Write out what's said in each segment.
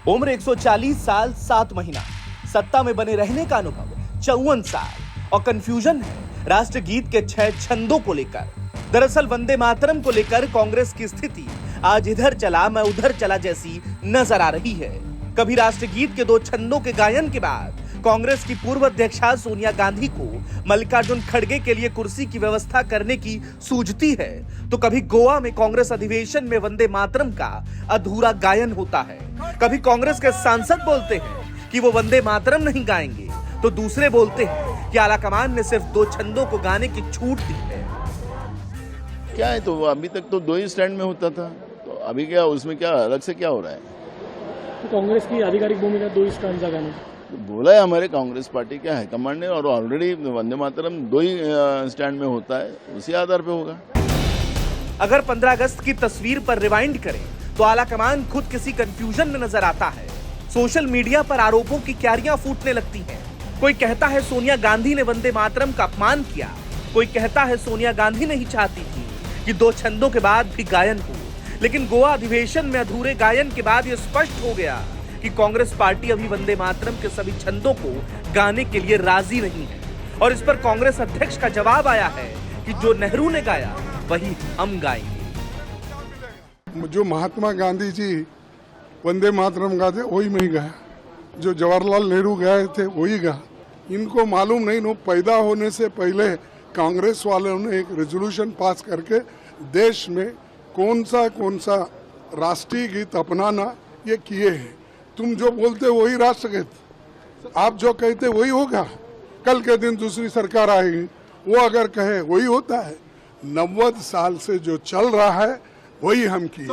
उम्र 140 साल 7 महीना, सत्ता में बने रहने का अनुभव 54 साल और कंफ्यूजन है राष्ट्रगीत के 6 छंदों को लेकर। दरअसल वंदे मातरम को लेकर कांग्रेस की स्थिति आज इधर चला मैं उधर चला जैसी नजर आ रही है। कभी राष्ट्रगीत के 2 छंदों के गायन के बाद कांग्रेस की पूर्व अध्यक्षा सोनिया गांधी को मल्लिकार्जुन खड़गे के लिए कुर्सी की व्यवस्था करने की सूझती है, तो कभी गोवा में कांग्रेस अधिवेशन में वंदे मातरम का अधूरा गायन होता है। कभी कांग्रेस के सांसद बोलते हैं कि वो वंदे मातरम नहीं गाएंगे, तो दूसरे बोलते हैं कि आलाकमान ने सिर्फ 2 छंदों को गाने की छूट दी है। क्या है, तो अभी तक तो 2 ही स्टैंड में होता था, तो अभी क्या उसमें क्या अलग से क्या हो रहा है? तो कांग्रेस की आधिकारिक भूमिका 2 स्टैंड गाने बोला है हमारे कांग्रेस पार्टी क्या है कमांड ने, और ऑलरेडी वंदे मातरम 2 ही स्टैंड में होता है, उसी आधार पे होगा। अगर 15 अगस्त की तस्वीर पर रिवाइंड करें तो आलाकमान खुद किसी कंफ्यूजन में नजर आता है। सोशल मीडिया पर आरोपों की क्यारियां फूटने लगती हैं। कोई कहता है सोनिया गांधी ने वंदे मातरम का अपमान किया, कोई कहता है सोनिया गांधी नहीं चाहती थी कि 2 छंदों के बाद भी गायन हो। लेकिन गोवा अधिवेशन में अधूरे गायन के बाद यह स्पष्ट हो गया कि कांग्रेस पार्टी अभी वंदे मातरम के सभी छंदों को गाने के लिए राजी नहीं है। और इस पर कांग्रेस अध्यक्ष का जवाब आया है कि जो नेहरू ने गाया वही हम गाएंगे। जो महात्मा गांधी जी वंदे मातरम गाते वही मैं गाया, जो जवाहरलाल नेहरू गाए थे वही गा। इनको मालूम नहीं, नो पैदा होने से पहले कांग्रेस वालों ने एक रेजोल्यूशन पास करके देश में कौन सा राष्ट्रीय गीत अपनाना ये किए हैं। तुम जो बोलते वही राष्ट्रगीत, आप जो कहते वही होगा। कल के दिन दूसरी सरकार आएगी, वो अगर कहे वही होता है। 90 साल से जो चल रहा है वही हम किए।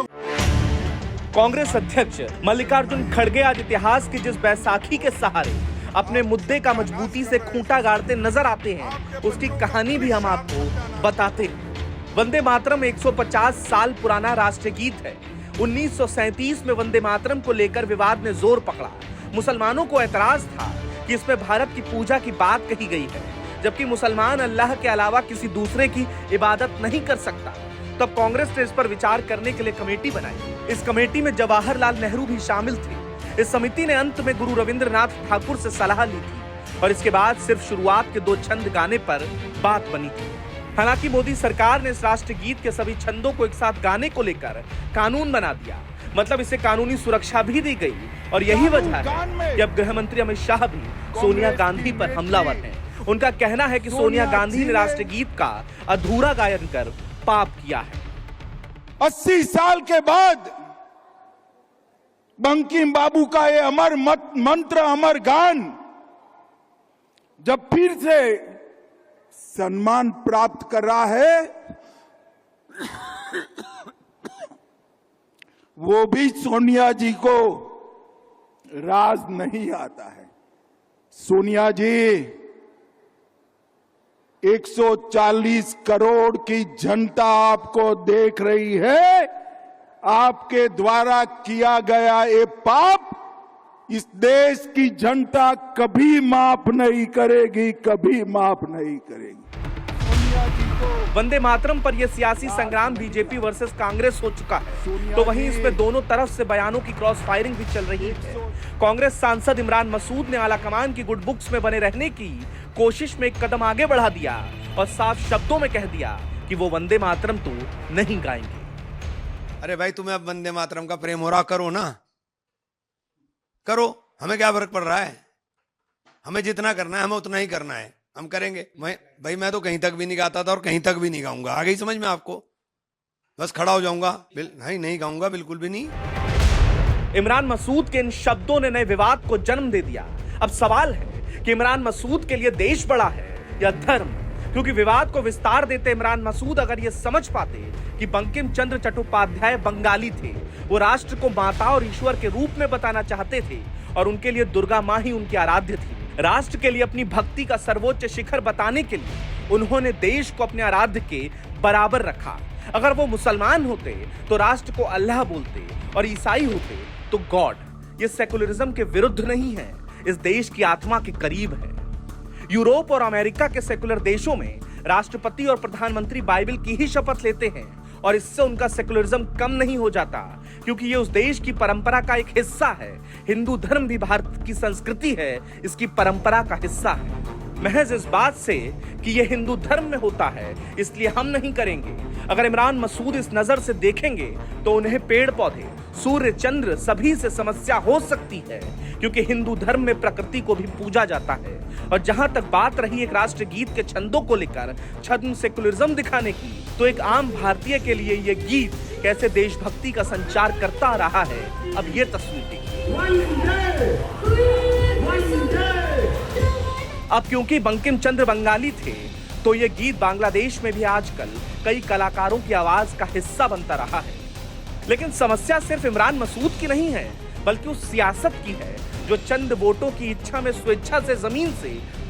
कांग्रेस अध्यक्ष मल्लिकार्जुन खड़गे आज इतिहास की जिस बैसाखी के सहारे अपने मुद्दे का मजबूती से खूंटा गाड़ते नजर आते हैं, उसकी कहानी भी हम आपको बताते हैं। वंदे मातरम 150 साल पुराना राष्ट्रगीत है। 1937 में वंदे मातरम को लेकर विवाद ने जोर पकड़ा। मुसलमानों को एतराज था कि इसमें भारत की पूजा की बात कही गई है, जबकि मुसलमान अल्लाह के अलावा किसी दूसरे की इबादत नहीं कर सकता। तब कांग्रेस ने इस पर विचार करने के लिए कमेटी बनाई। इस कमेटी में जवाहरलाल नेहरू भी शामिल थे। इस समिति ने अंत में गुरु रविंद्रनाथ ठाकुर से सलाह ली थी और इसके बाद सिर्फ शुरुआत के 2 छंद गाने पर बात बनी थी। हालांकि मोदी सरकार ने इस राष्ट्रगीत के सभी छंदों को एक साथ गाने को लेकर कानून बना दिया, मतलब इसे कानूनी सुरक्षा भी दी गई। और यही वजह है कि अब गृह मंत्री अमित शाह भी सोनिया गांधी पर हमलावर हैं। उनका कहना है कि सोनिया गांधी ने राष्ट्रगीत का अधूरा गायन कर पाप किया है। 80 साल के बाद बंकिम बाबू का ये अमर मंत्र, अमर गान जब फिर से सम्मान प्राप्त कर रहा है, वो भी सोनिया जी को राज नहीं आता है। सोनिया जी 140 करोड़ की जनता आपको देख रही है। आपके द्वारा किया गया ये पाप इस देश की जनता कभी माफ नहीं करेगी, कभी माफ नहीं करेगी। वंदे मातरम पर यह सियासी संग्राम बीजेपी वर्सेस कांग्रेस हो चुका है, तो वहीं इसमें दोनों तरफ से बयानों की क्रॉस फायरिंग भी चल रही है। कांग्रेस सांसद इमरान मसूद ने आलाकमान की गुड बुक्स में बने रहने की कोशिश में एक कदम आगे बढ़ा दिया और साफ शब्दों में कह दिया कि वो वंदे मातरम तो नहीं गाएंगे। अरे भाई, तुम्हें अब वंदे मातरम का प्रेम हो रहा, करो ना, करो, हमें क्या फर्क पड़ रहा है। हमें जितना करना है हमें उतना ही करना है, हम करेंगे। मैं तो कहीं तक भी नहीं गाता था और कहीं तक भी नहीं गाऊंगा। आ गई समझ में आपको? बस खड़ा हो जाऊंगा, नहीं गाऊंगा, बिल्कुल भी नहीं। इमरान मसूद के इन शब्दों ने नए विवाद को जन्म दे दिया। अब सवाल है कि इमरान मसूद के लिए देश बड़ा है या धर्म, क्योंकि विवाद को विस्तार देते इमरान मसूद अगर ये समझ पाते कि बंकिम चंद्र चट्टोपाध्याय बंगाली थे, वो राष्ट्र को माता और ईश्वर के रूप में बताना चाहते थे और उनके लिए दुर्गा माँ ही उनकी आराध्य थी। राष्ट्र के लिए अपनी भक्ति का सर्वोच्च शिखर बताने के लिए उन्होंने देश को अपने आराध्य के बराबर रखा। अगर वो मुसलमान होते तो राष्ट्र को अल्लाह बोलते और ईसाई होते तो गॉड। ये सेकुलरिज्म के विरुद्ध नहीं है, इस देश की आत्मा के करीब है। यूरोप और अमेरिका के सेकुलर देशों में राष्ट्रपति और प्रधानमंत्री बाइबल की ही शपथ लेते हैं और इससे उनका सेकुलरिज्म कम नहीं हो जाता, क्योंकि ये उस देश की परंपरा का एक हिस्सा है। हिंदू धर्म भी भारत की संस्कृति है, इसकी परंपरा का हिस्सा है। महज इस बात से कि ये हिंदू धर्म में होता है इसलिए हम नहीं करेंगे। अगर इमरान मसूद इस नजर से देखेंगे तो उन्हें पेड़ पौधे, सूर्य, चंद्र सभी से समस्या हो सकती है, क्योंकि हिंदू धर्म में प्रकृति को भी पूजा जाता है। और जहां तक बात रही एक राष्ट्रगीत के छंदों को लेकर छद्म सेकुलरिज्म दिखाने की, तो एक आम भारतीय के लिए यह गीत कैसे देशभक्ति का संचार करता रहा है, अब ये तस्वीर देखिए। अब क्योंकि बंकिम चंद्र बंगाली थे, तो ये गीत बांग्लादेश में भी आजकल कई कलाकारों की आवाज का हिस्सा बनता रहा है। लेकिन समस्या सिर्फ इमरान मसूद की नहीं है, बल्कि उस सियासत की है जो चंद वोटों की इच्छा में स्वेच्छा से जमीन से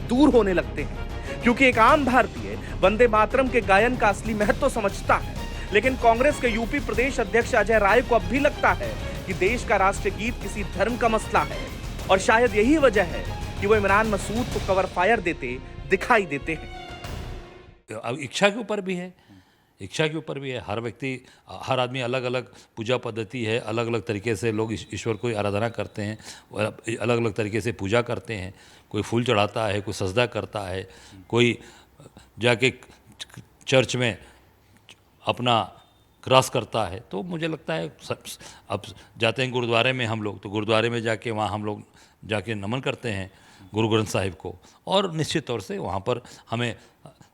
दूर होने लगते हैं। क्योंकि एक आम भारतीय वंदे मातरम के गायन का असली महत्व समझता है, लेकिन कांग्रेस के यूपी प्रदेश अध्यक्ष अजय राय को अब भी लगता है कि देश का राष्ट्रगीत किसी धर्म का मसला है। और शायद यही वजह है कि वो इमरान मसूद को कवर फायर देते दिखाई देते हैं। अब इच्छा के ऊपर भी है, इच्छा के ऊपर भी है। हर व्यक्ति, हर आदमी अलग अलग पूजा पद्धति है, अलग अलग तरीके से लोग ईश्वर को आराधना करते हैं, अलग अलग तरीके से पूजा करते हैं। कोई फूल चढ़ाता है, कोई सजदा करता है, कोई जाके चर्च में अपना क्रॉस करता है। तो मुझे लगता है अब जाते हैं गुरुद्वारे में हम लोग, तो गुरुद्वारे में जाके वहाँ हम लोग जाके नमन करते हैं गुरु ग्रंथ साहिब को, और निश्चित तौर से वहाँ पर हमें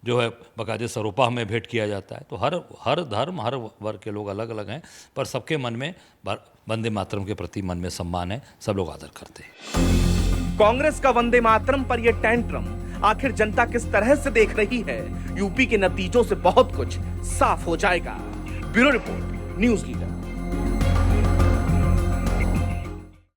जो है बाकायदे सरोपा हमें भेंट किया जाता है। तो हर धर्म, हर वर्ग के लोग अलग अलग हैं, पर सबके मन में वंदे मातरम के प्रति मन में सम्मान है, सब लोग आदर करते हैं। कांग्रेस का वंदे मातरम पर यह टेंट्रम आखिर जनता किस तरह से देख रही है, यूपी के नतीजों से बहुत कुछ साफ हो जाएगा। Bureau report, news leader.